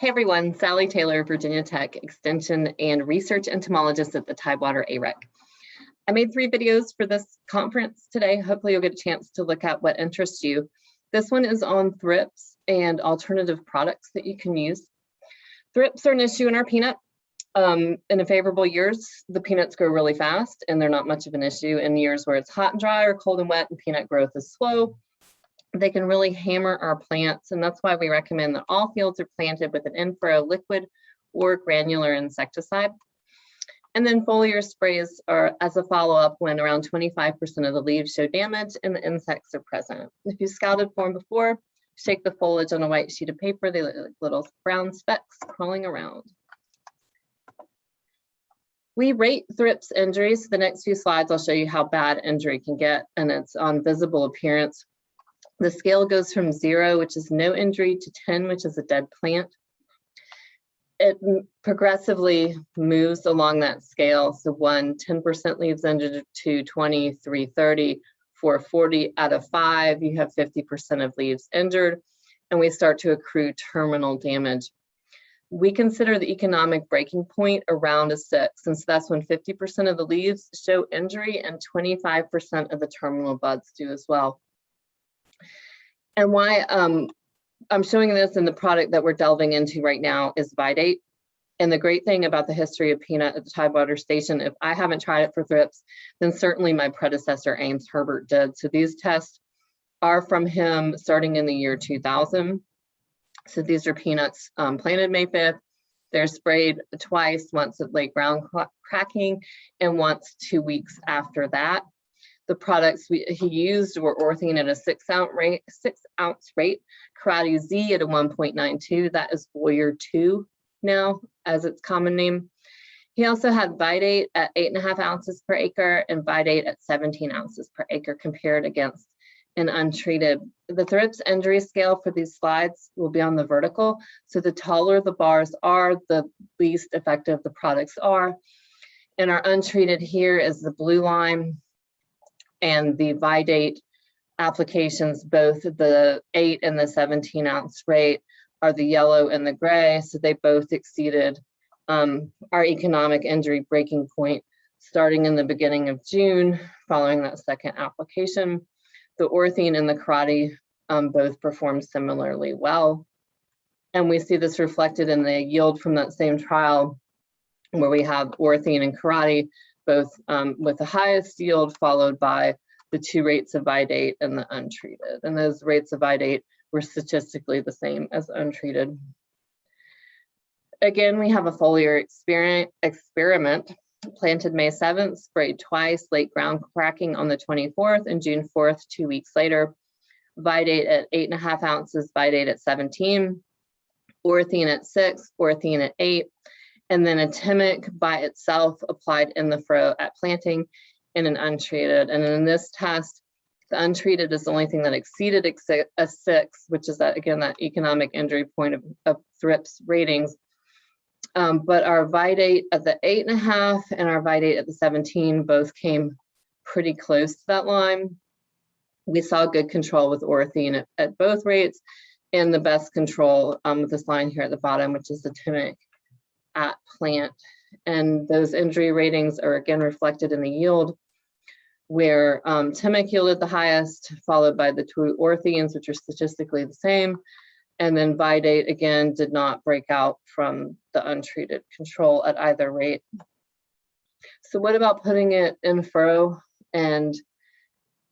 Hey everyone, Sally Taylor, Virginia Tech Extension and Research Entomologist at the Tidewater AREC. I made 3 videos for this conference today. Hopefully you'll get a chance to look at what interests you. This one is on thrips and alternative products that you can use. Thrips are an issue in our peanut. In the favorable years, the peanuts grow really fast and they're not much of an issue. In years where it's hot and dry or cold and wet and peanut growth is slow, they can really hammer our plants, and that's why we recommend that all fields are planted with an in-furrow liquid or granular insecticide. And then foliar sprays are as a follow-up when around 25% of the leaves show damage and the insects are present. If you scouted for them before, shake the foliage on a white sheet of paper. They look like little brown specks crawling around. We rate thrips injuries. The next few slides, I'll show you how bad injury can get, and it's on visible appearance. The scale goes from 0, which is no injury, to 10, which is a dead plant. It progressively moves along that scale. So 1, 10% leaves injured, 2, 20, 3, 30, 4, 40. Out of 5, you have 50% of leaves injured, and we start to accrue terminal damage. We consider the economic breaking point around a 6, since that's when 50% of the leaves show injury and 25% of the terminal buds do as well. And why I'm showing this, in the product that we're delving into right now is Vitate. And the great thing about the history of peanut at the Tidewater station, if I haven't tried it for thrips, then certainly my predecessor Ames Herbert did. So these tests are from him starting in the year 2000. So these are peanuts planted May 5th. They're sprayed twice, once at late ground cracking and once 2 weeks after that. The products he used were orthene at a 6 ounce rate, Karate Z at a 1.92. That is Foliar 2 now, as its common name. He also had Vitate at 8.5 ounces per acre and Vitate at 17 ounces per acre compared against an untreated. The thrips injury scale for these slides will be on the vertical. So the taller the bars are, the least effective the products are. And our untreated here is the blue line, and the Vitate applications, both the 8 and the 17 ounce rate, are the yellow and the gray. So they both exceeded our economic injury breaking point starting in the beginning of June following that second application. The orthene and the Karate both performed similarly well. And we see this reflected in the yield from that same trial, where we have orthene and Karate both with the highest yield, followed by the 2 rates of Vitate and the untreated. And those rates of Vitate were statistically the same as untreated. Again, we have a foliar experiment planted May 7th, sprayed twice, late ground cracking on the 24th and June 4th, 2 weeks later. Vitate at 8.5 ounces, Vitate at 17, orthene at 6, orthene at 8, and then a Timic by itself applied in the furrow at planting in an untreated. And in this test, the untreated is the only thing that exceeded a 6, which is that, again, that economic injury point of thrips ratings. But our Vitate at the 8.5 and our Vitate at the 17 both came pretty close to that line. We saw good control with orthene at both rates, and the best control with this line here at the bottom, which is the Timic at plant. And those injury ratings are again reflected in the yield, where Timic yielded the highest, followed by the 2 orthenes, which are statistically the same. And then Vitate again did not break out from the untreated control at either rate. So what about putting it in furrow and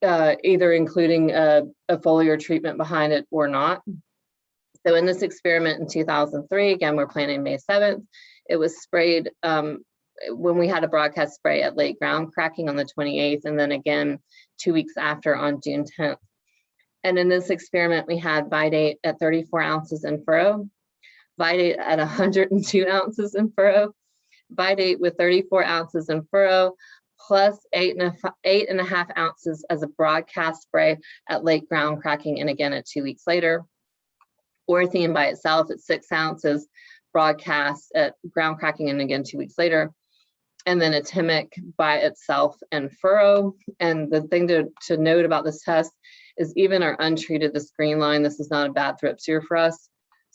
either including a foliar treatment behind it or not? So in this experiment in 2003, again, we're planting May 7th. It was sprayed when we had a broadcast spray at late ground cracking on the 28th, and then again 2 weeks after on June 10th. And in this experiment, we had Vitate at 34 ounces in furrow, Vitate at 102 ounces in furrow, Vitate with 34 ounces in furrow, plus 8.5 ounces as a broadcast spray at late ground cracking, and again at 2 weeks later. Orthene by itself at 6 ounces, broadcast at ground cracking, and again 2 weeks later. And then a Timic by itself and furrow. And the thing to note about this test is even our untreated, this green line, this is not a bad thrips year for us.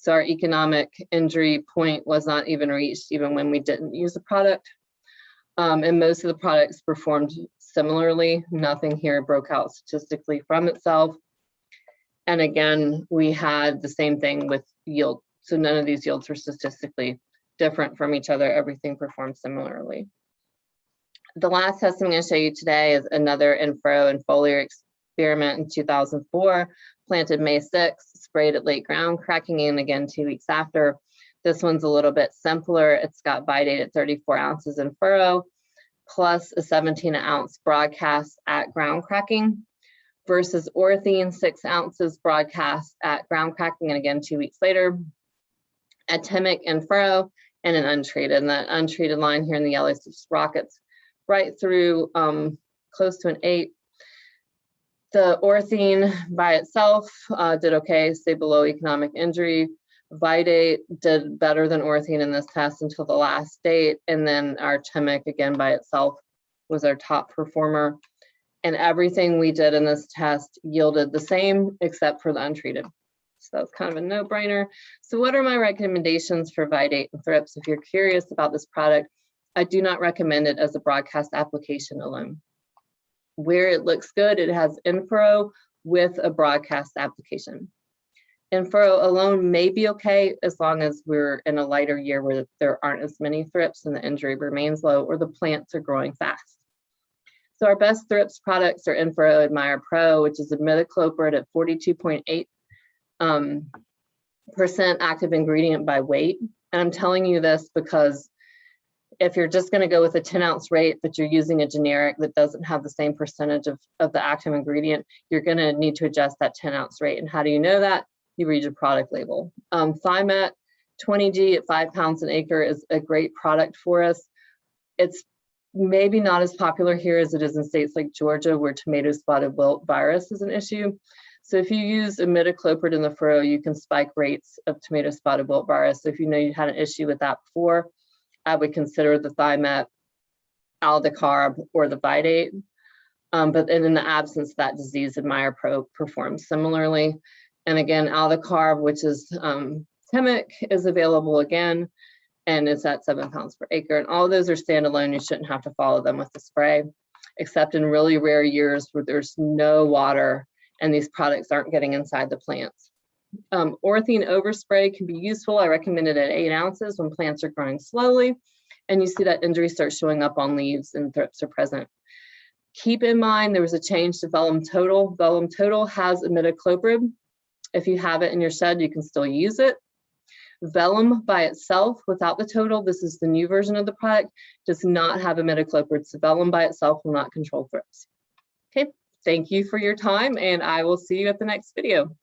So our economic injury point was not even reached even when we didn't use the product. And most of the products performed similarly. Nothing here broke out statistically from itself. And again, we had the same thing with yield. So none of these yields were statistically different from each other. Everything performed similarly. The last test I'm going to show you today is another in-furrow and foliar experiment in 2004, planted May 6th, sprayed at late ground cracking in again 2 weeks after. This one's a little bit simpler. It's got Vitate at 34 ounces in furrow, plus a 17-ounce broadcast at ground cracking, versus orthene 6 ounces broadcast at ground cracking, and again 2 weeks later. Atemic in furrow and an untreated. And that untreated line here in the yellow just rockets right through close to an 8. The orthene by itself did okay, stayed below economic injury. Vitate did better than orthene in this test until the last date. And then our Atemic, again by itself, was our top performer. And everything we did in this test yielded the same except for the untreated. So that's kind of a no-brainer. So what are my recommendations for Vitate and Thrips? If you're curious about this product, I do not recommend it as a broadcast application alone. Where it looks good, it has in-furrow with a broadcast application. In-furrow alone may be okay as long as we're in a lighter year where there aren't as many thrips and the injury remains low or the plants are growing fast. So our best Thrips products are in-furrow Admire Pro, which is imidacloprid at 42.8% active ingredient by weight. And I'm telling you this because if you're just going to go with a 10-ounce rate, but you're using a generic that doesn't have the same percentage of the active ingredient, you're going to need to adjust that 10-ounce rate. And how do you know that? You read your product label. Thimet 20G at 5 pounds an acre is a great product for us. It's maybe not as popular here as it is in states like Georgia, where tomato spotted wilt virus is an issue. So if you use imidacloprid in the furrow, you can spike rates of tomato spotted wilt virus. So if you know you had an issue with that before, I would consider the Thimet, aldicarb, or the Vitate. But in the absence of that disease, Admire Pro performs similarly. And again, aldicarb, which is Atemic, is available again, and it's at 7 pounds per acre. And all those are standalone. You shouldn't have to follow them with the spray, except in really rare years where there's no water and these products aren't getting inside the plants. Orthene overspray can be useful. I recommend it at 8 ounces when plants are growing slowly, and you see that injury start showing up on leaves and thrips are present. Keep in mind there was a change to Vellum Total. Vellum Total has imidacloprid. If you have it in your shed, you can still use it. Vellum by itself, without the total, this is the new version of the product, does not have imidacloprid. So Vellum by itself will not control thrips. Okay, thank you for your time, and I will see you at the next video.